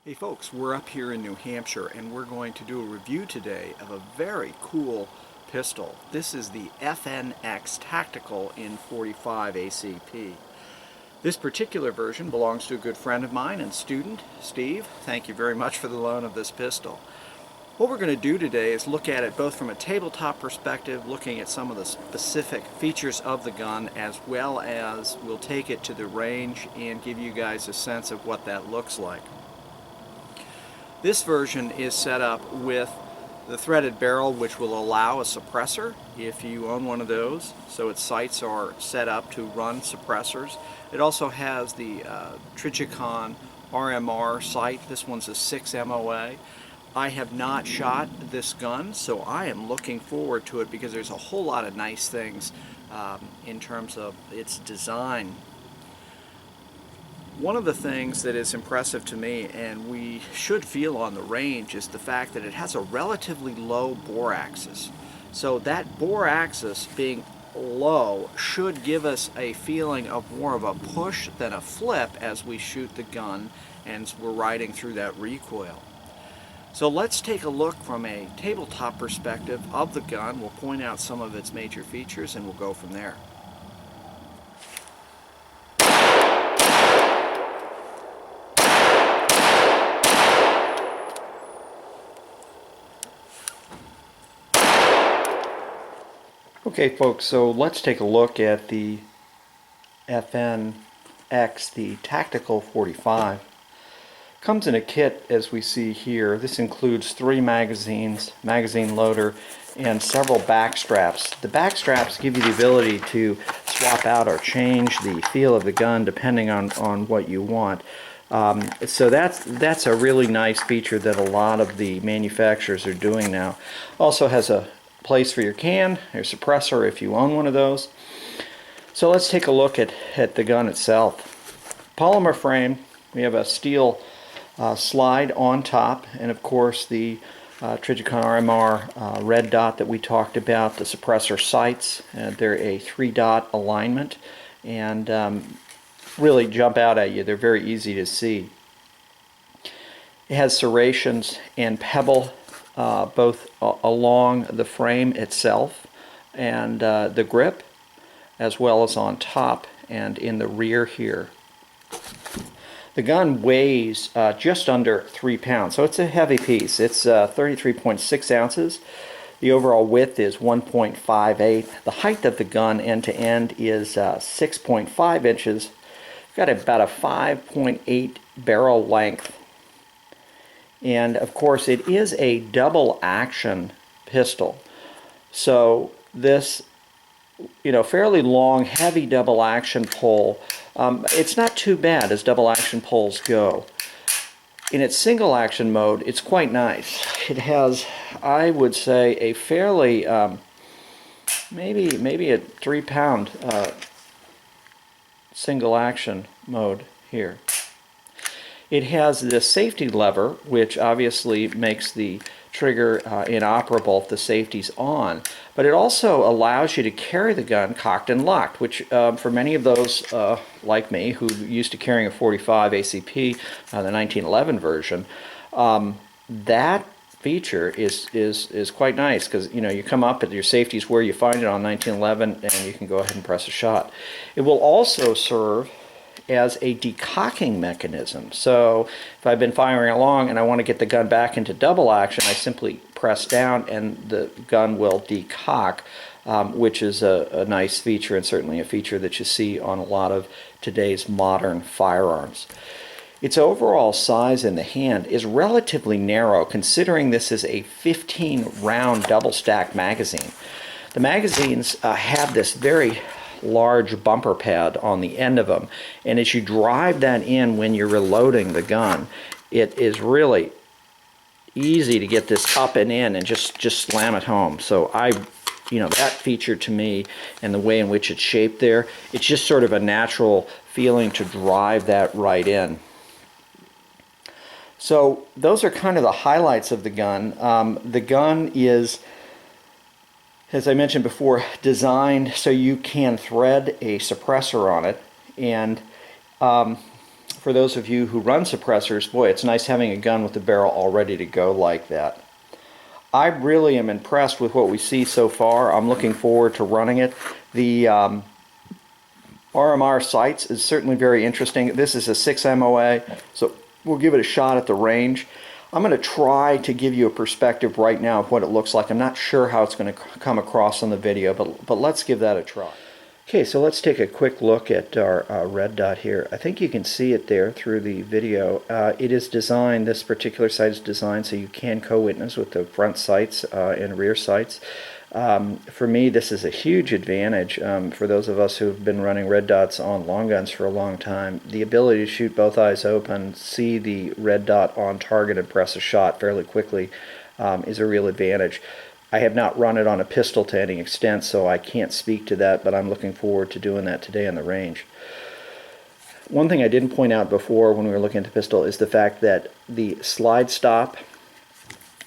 Hey folks, we're up here in New Hampshire and we're going to do a review today of a very cool pistol. This is the FNX Tactical in 45 ACP. This particular version belongs to a good friend of mine and student, Steve. Thank you very much for the loan of this pistol. What we're going to do today is look at it both from a tabletop perspective, looking at some of the specific features of the gun, as well as we'll take it to the range and give you guys a sense of what that looks like. This version is set up with the threaded barrel, which will allow a suppressor if you own one of those, so its sights are set up to run suppressors. It also has the Trigicon RMR sight. This one's a 6 MOA. I have not shot this gun, so I am looking forward to it because there's a whole lot of nice things in terms of its design. One of the things that is impressive to me, and we should feel on the range, is the fact that it has a relatively low bore axis. So that bore axis being low should give us a feeling of more of a push than a flip as we shoot the gun and we're riding through that recoil. So let's take a look from a tabletop perspective of the gun. We'll point out some of its major features and we'll go from there. Okay folks, so let's take a look at the FNX, the Tactical 45. Comes in a kit as we see here. This includes 3 magazines, magazine loader, and several back straps. The back straps give you the ability to swap out or change the feel of the gun depending on what you want. So that's a really nice feature that a lot of the manufacturers are doing now. Also has a place for your can, your suppressor if you own one of those. So let's take a look at the gun itself. Polymer frame, we have a steel slide on top, and of course the Trigicon RMR red dot that we talked about, the suppressor sights. They're a 3-dot alignment and really jump out at you. They're very easy to see. It has serrations and pebble both along the frame itself and the grip, as well as on top and in the rear here. The gun weighs just under 3 pounds, so it's a heavy piece. It's 33.6 ounces. The overall width is 1.58. The height of the gun end to end is 6.5 inches. Got about a 5.8 barrel length. And of course it is a double action pistol. So this, fairly long, heavy double action pole, it's not too bad as double action poles go. In its single action mode, it's quite nice. It has, I would say, a fairly, maybe a 3-pound single action mode here. It has this safety lever, which obviously makes the trigger inoperable if the safety's on, but it also allows you to carry the gun cocked and locked, which for many of those like me who used to carrying a 45 ACP, the 1911 version, that feature is quite nice because you come up and your safety's where you find it on 1911 and you can go ahead and press a shot. It will also serve as a decocking mechanism. So if I've been firing along and I want to get the gun back into double action, I simply press down and the gun will decock, which is a nice feature and certainly a feature that you see on a lot of today's modern firearms. Its overall size in the hand is relatively narrow considering this is a 15-round double stack magazine. The magazines have this very large bumper pad on the end of them, and as you drive that in when you're reloading the gun, it is really easy to get this up and in and just slam it home. So that feature to me and the way in which it's shaped there, it's just sort of a natural feeling to drive that right in. So those are kind of the highlights of the gun. The gun is, as I mentioned before, designed so you can thread a suppressor on it, and for those of you who run suppressors, boy, it's nice having a gun with the barrel all ready to go like that. I really am impressed with what we see so far. I'm looking forward to running it. The RMR sights is certainly very interesting. This is a 6 MOA, so we'll give it a shot at the range. I'm going to try to give you a perspective right now of what it looks like. I'm not sure how it's going to come across on the video, but let's give that a try. Okay, so let's take a quick look at our red dot here. I think you can see it there through the video. It is designed, this particular sight is designed so you can co-witness with the front sights and rear sights. For me, this is a huge advantage for those of us who have been running red dots on long guns for a long time. The ability to shoot both eyes open, see the red dot on target and press a shot fairly quickly is a real advantage. I have not run it on a pistol to any extent, so I can't speak to that, but I'm looking forward to doing that today on the range. One thing I didn't point out before when we were looking at the pistol is the fact that the slide stop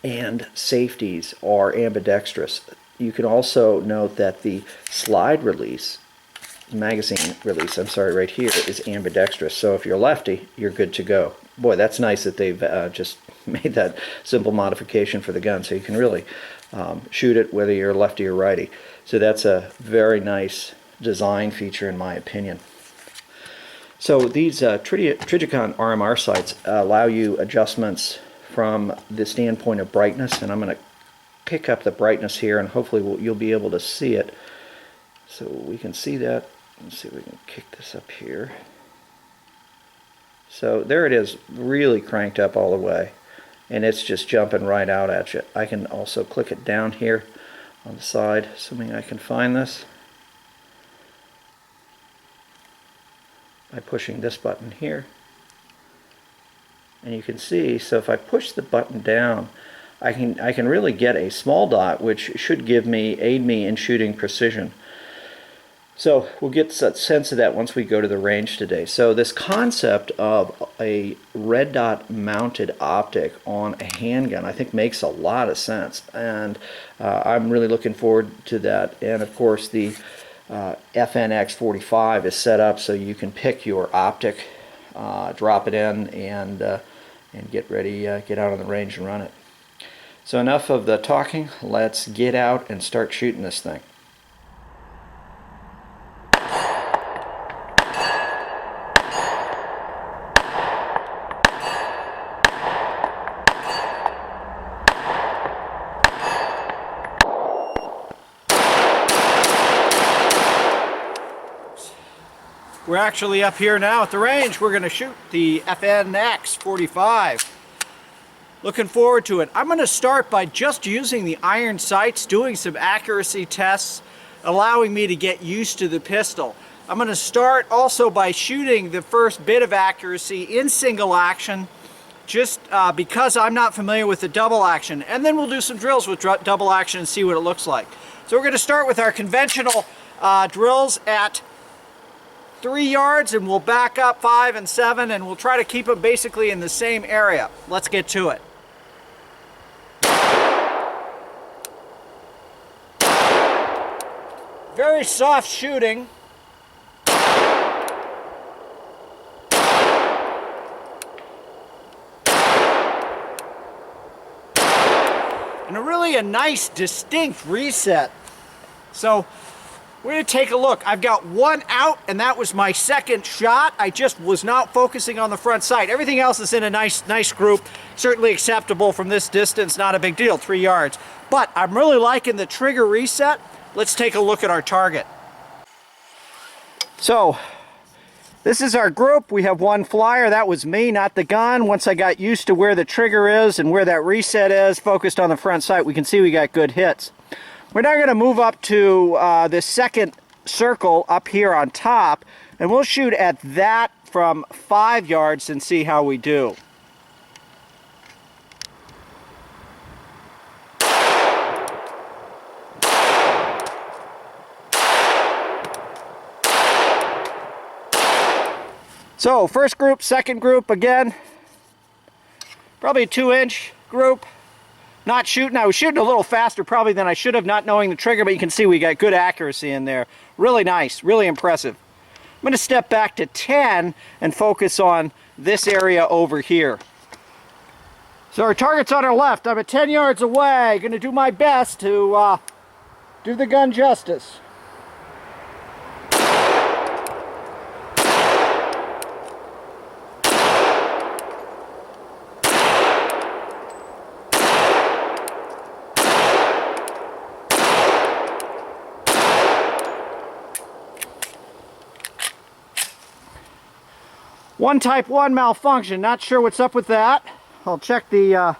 and safeties are ambidextrous. You can also note that the slide release, magazine release, I'm sorry, right here is ambidextrous. So if you're lefty, you're good to go. Boy, that's nice that they've just made that simple modification for the gun, so you can really shoot it whether you're lefty or righty. So that's a very nice design feature in my opinion. So these Trijicon RMR sights allow you adjustments from the standpoint of brightness, and I'm going to pick up the brightness here and hopefully you'll be able to see it. So we can see that. Let's see if we can kick this up here. So there it is, really cranked up all the way, and it's just jumping right out at you. I can also click it down here on the side, assuming I can find this, by pushing this button here. And you can see, so if I push the button down, I can really get a small dot, which should aid me in shooting precision. So we'll get a sense of that once we go to the range today. So this concept of a red dot mounted optic on a handgun I think makes a lot of sense, and I'm really looking forward to that. And of course the FNX-45 is set up so you can pick your optic, drop it in, and get ready, get out on the range and run it. So enough of the talking, let's get out and start shooting this thing. We're actually up here now at the range. We're going to shoot the FNX-45. Looking forward to it. I'm going to start by just using the iron sights, doing some accuracy tests, allowing me to get used to the pistol. I'm going to start also by shooting the first bit of accuracy in single action, just because I'm not familiar with the double action. And then we'll do some drills with double action and see what it looks like. So we're going to start with our conventional drills at 3 yards, and we'll back up 5 and 7, and we'll try to keep them basically in the same area. Let's get to it. Very soft shooting. And a nice distinct reset. So we're going to take a look. I've got one out, and that was my second shot. I just was not focusing on the front sight. Everything else is in a nice group. Certainly acceptable from this distance, not a big deal, 3 yards. But I'm really liking the trigger reset. Let's take a look at our target. So this is our group. We have one flyer. That was me, not the gun. Once I got used to where the trigger is and where that reset is, focused on the front sight, we can see we got good hits. We're now going to move up to the second circle up here on top, and we'll shoot at that from 5 yards and see how we do. So first group, second group, again, probably a 2-inch group. Not shooting, I was shooting a little faster probably than I should have, not knowing the trigger, but you can see we got good accuracy in there. Really nice, really impressive. I'm going to step back to 10 and focus on this area over here. So our target's on our left. I'm at 10 yards away. Going to do my best to do the gun justice. One type 1 malfunction, not sure what's up with that. I'll check the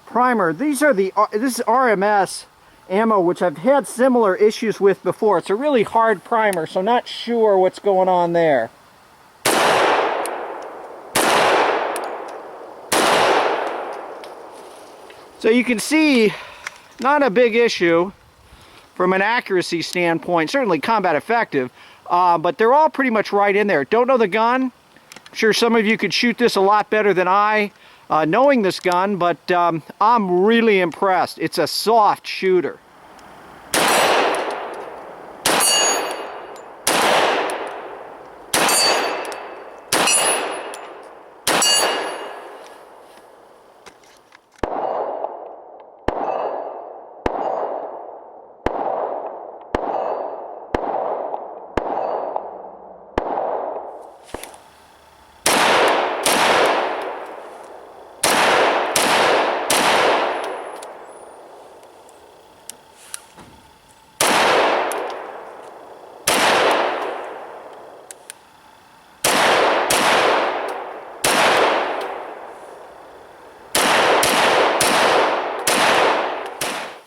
primer. This is RMS ammo, which I've had similar issues with before. It's a really hard primer, so not sure what's going on there. So you can see, not a big issue from an accuracy standpoint, certainly combat effective, but they're all pretty much right in there. Don't know the gun. I'm sure some of you could shoot this a lot better than I, knowing this gun, but I'm really impressed. It's a soft shooter.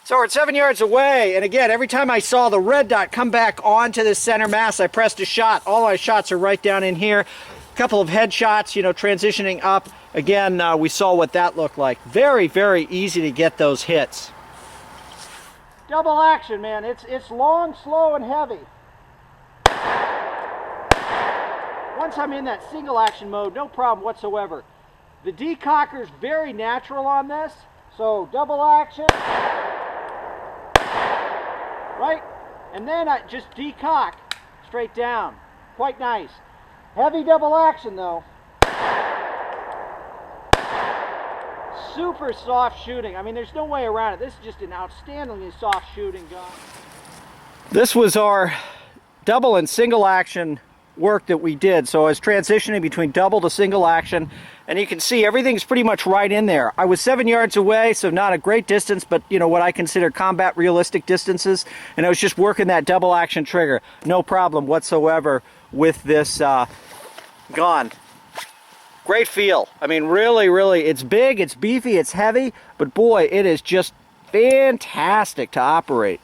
So we're at 7 yards away, and again, every time I saw the red dot come back onto the center mass, I pressed a shot. All my shots are right down in here. A couple of headshots, you know, transitioning up. Again, we saw what that looked like. Very, very easy to get those hits. Double action, man. It's long, slow, and heavy. Once I'm in that single action mode, no problem whatsoever. The decocker's very natural on this, so double action. Right? And then I just decock straight down. Quite nice. Heavy double action though. Super soft shooting. I mean, there's no way around it. This is just an outstandingly soft shooting gun. This was our double and single action work that we did. So I was transitioning between double to single action, and you can see everything's pretty much right in there. I was 7 yards away, so not a great distance, but you know what I consider combat realistic distances, and I was just working that double action trigger. No problem whatsoever with this gun. Great feel. I mean, really, really, it's big, it's beefy, it's heavy, but boy, it is just fantastic to operate.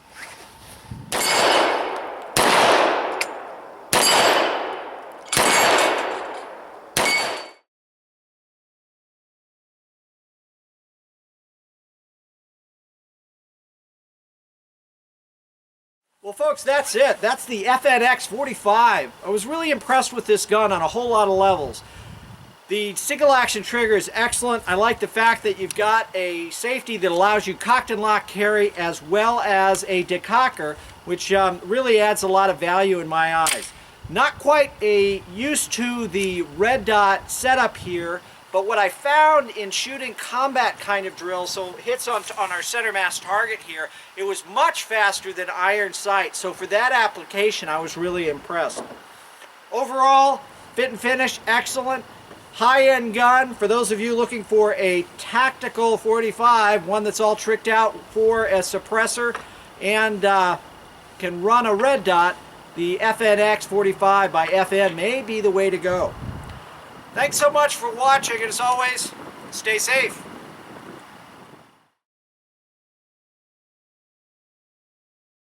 Well, folks, that's it. That's the FNX-45. I was really impressed with this gun on a whole lot of levels. The single action trigger is excellent. I like the fact that you've got a safety that allows you cocked and locked carry as well as a decocker, which really adds a lot of value in my eyes. Not quite used to the red dot setup here, but what I found in shooting combat kind of drills, so hits on our center mass target here, it was much faster than iron sight. So for that application, I was really impressed. Overall, fit and finish, excellent. High-end gun for those of you looking for a tactical 45, one that's all tricked out for a suppressor and can run a red dot. The FNX-45 by FN may be the way to go. Thanks so much for watching, and as always, stay safe.